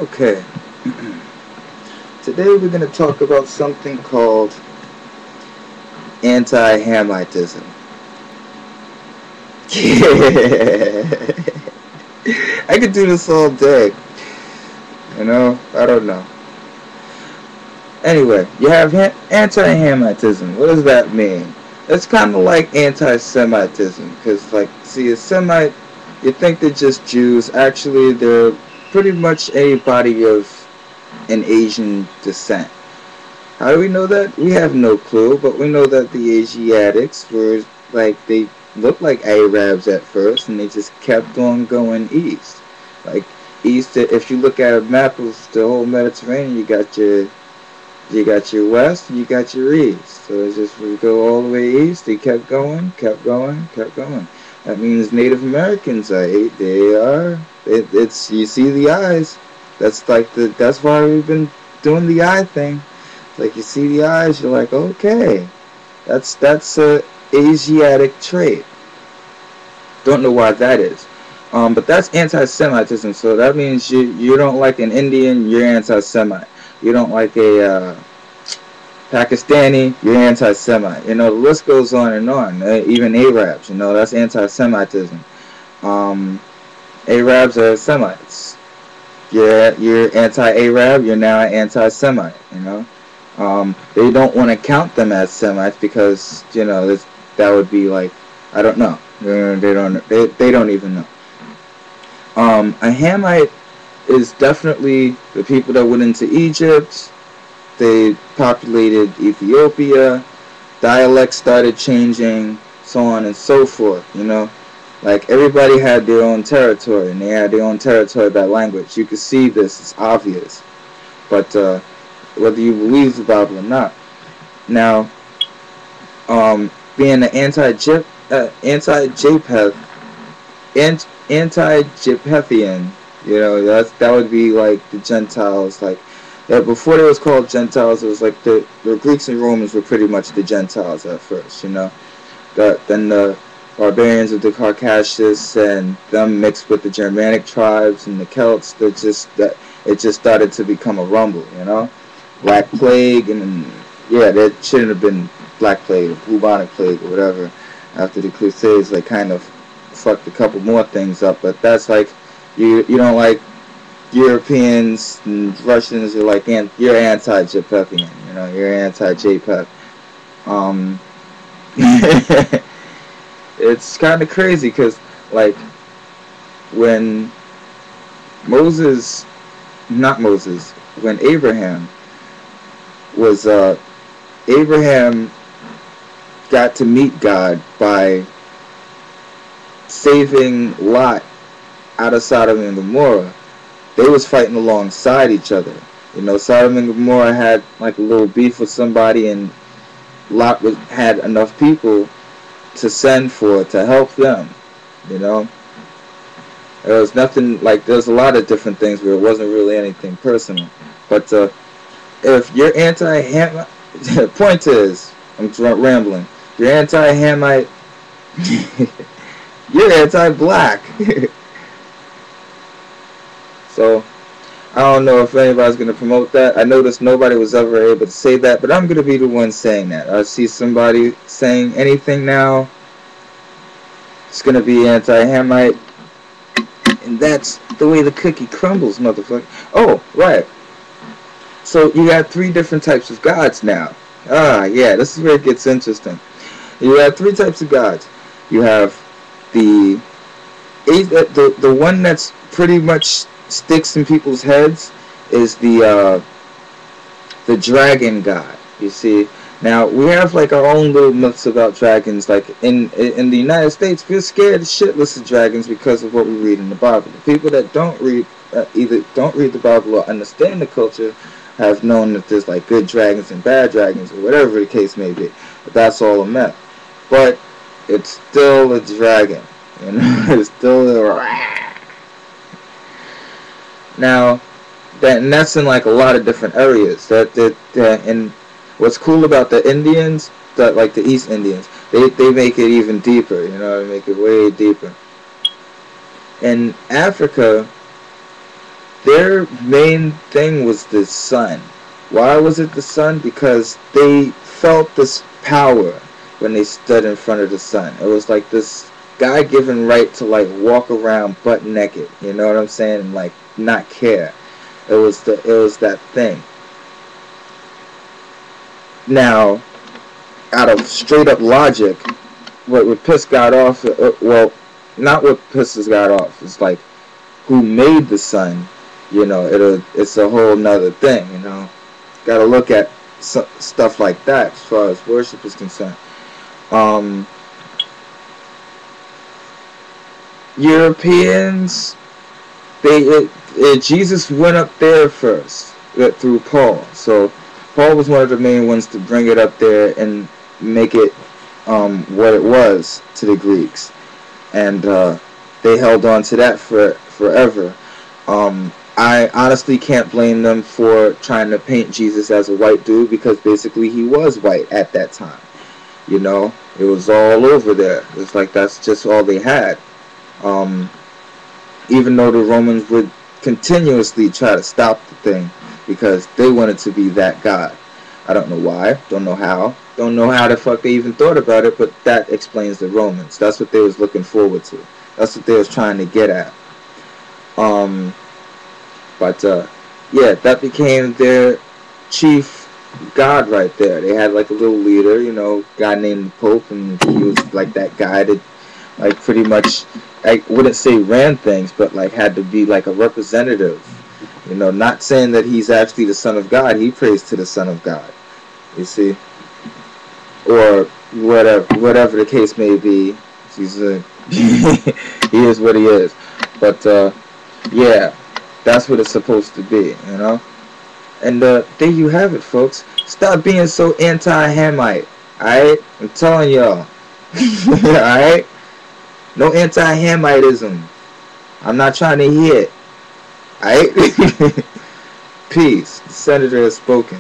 Okay, today we're going to talk about something called anti-Hamitism. I could do this all day, I don't know. Anyway, you have anti-Hamitism. What does that mean? It's kind of like anti-Semitism, because, see, a Semite, you think they're just Jews. Actually, they're pretty much anybody of an Asian descent. How do we know that? We have no clue, but we know that the Asiatics were, they looked like Arabs at first, and they just kept on going east. Like, east, if you look at a map of the whole Mediterranean, you got your west, and you got your east. So it's just, we go all the way east, they kept going, kept going, kept going. That means Native Americans it's, you see the eyes. That's why we've been doing the eye thing. Like, you see the eyes, you're like, okay, that's a Asiatic trait. Don't know why that is. But that's anti-Semitism. So that means you don't like an Indian, you're anti-Semite. You don't like a Pakistani, you're anti-Semite. The list goes on and on. Even Arabs, that's anti-Semitism. Arabs are Semites. You're anti-Arab, you're now anti-Semite. They don't want to count them as Semites because that would be like, I don't know. They don't even know. A Hamite is definitely the people that went into Egypt. They populated Ethiopia. Dialects started changing, so on and so forth. Like, everybody had their own territory, and they had their own territory by language. You can see this; it's obvious. But whether you believe the Bible or not, now, being an anti-Japethian, that would be like the Gentiles. Like, before they was called Gentiles, it was like the Greeks and Romans were pretty much the Gentiles at first. Then the barbarians of the Caucasus and them mixed with the Germanic tribes and the Celts. It just started to become a rumble. Black Plague, and that shouldn't have been Black Plague or bubonic plague or whatever. After the Crusades, they kind of fucked a couple more things up, but that's like, you don't like Europeans and Russians. You're like, you're anti-Japethian, you're anti-Japeth. It's kind of crazy because, like, when when Abraham got to meet God by saving Lot out of Sodom and Gomorrah. They was fighting alongside each other. Sodom and Gomorrah had like a little beef with somebody, and Lot had enough people to send for to help them. There was nothing like, there's a lot of different things where it wasn't really anything personal. But if you're anti-Hamite, the point is, I'm rambling. You're anti-Hamite. You're anti-black. So, I don't know if anybody's going to promote that. I noticed nobody was ever able to say that, but I'm going to be the one saying that. I see somebody saying anything now, it's going to be anti-Hamite. And that's the way the cookie crumbles, motherfucker. Oh, right. So, you got 3 different types of gods now. Yeah, this is where it gets interesting. You have 3 types of gods. You have the one that's pretty much sticks in people's heads is the dragon god. You see, now we have like our own little myths about dragons. Like in the United States, we're scared shitless of dragons because of what we read in the Bible. The people that either don't read the Bible or understand the culture have known that there's like good dragons and bad dragons, or whatever the case may be. But that's all a myth. But it's still a dragon. It's still a... Now, and that's in like a lot of different areas. And what's cool about the Indians, like the East Indians, they make it even deeper. They make it way deeper. In Africa, their main thing was the sun. Why was it the sun? Because they felt this power when they stood in front of the sun. It was like this God-given right to like walk around butt naked. You know what I'm saying? And like not care. It was that thing. Now, out of straight up logic, what would piss God off? Well, not what pisses God off. It's like who made the sun. You know, it's a whole nother thing. You know, got to look at stuff like that as far as worship is concerned. Europeans, Jesus went up there first through Paul. So Paul was one of the main ones to bring it up there and make it what it was to the Greeks, and they held on to that forever. I honestly can't blame them for trying to paint Jesus as a white dude, because basically he was white at that time. You know, it was all over there. It's like that's just all they had. Even though the Romans would continuously try to stop the thing because they wanted to be that God. I don't know why, don't know how the fuck they even thought about it, but that explains the Romans. That's what they was looking forward to. That's what they was trying to get at. Yeah, that became their chief god right there. They had like a little leader, you know, guy named the Pope, and he was like that guy that like pretty much, I wouldn't say ran things, but like had to be like a representative. You know, not saying that he's actually the Son of God. He prays to the Son of God. You see, or whatever the case may be. He's he is what he is. But yeah, that's what it's supposed to be. You know. And there you have it, folks. Stop being so anti-Hamite. Alright? I'm telling y'all. Alright? No anti-Hamitism. I'm not trying to hear it. Alright? Peace. The senator has spoken.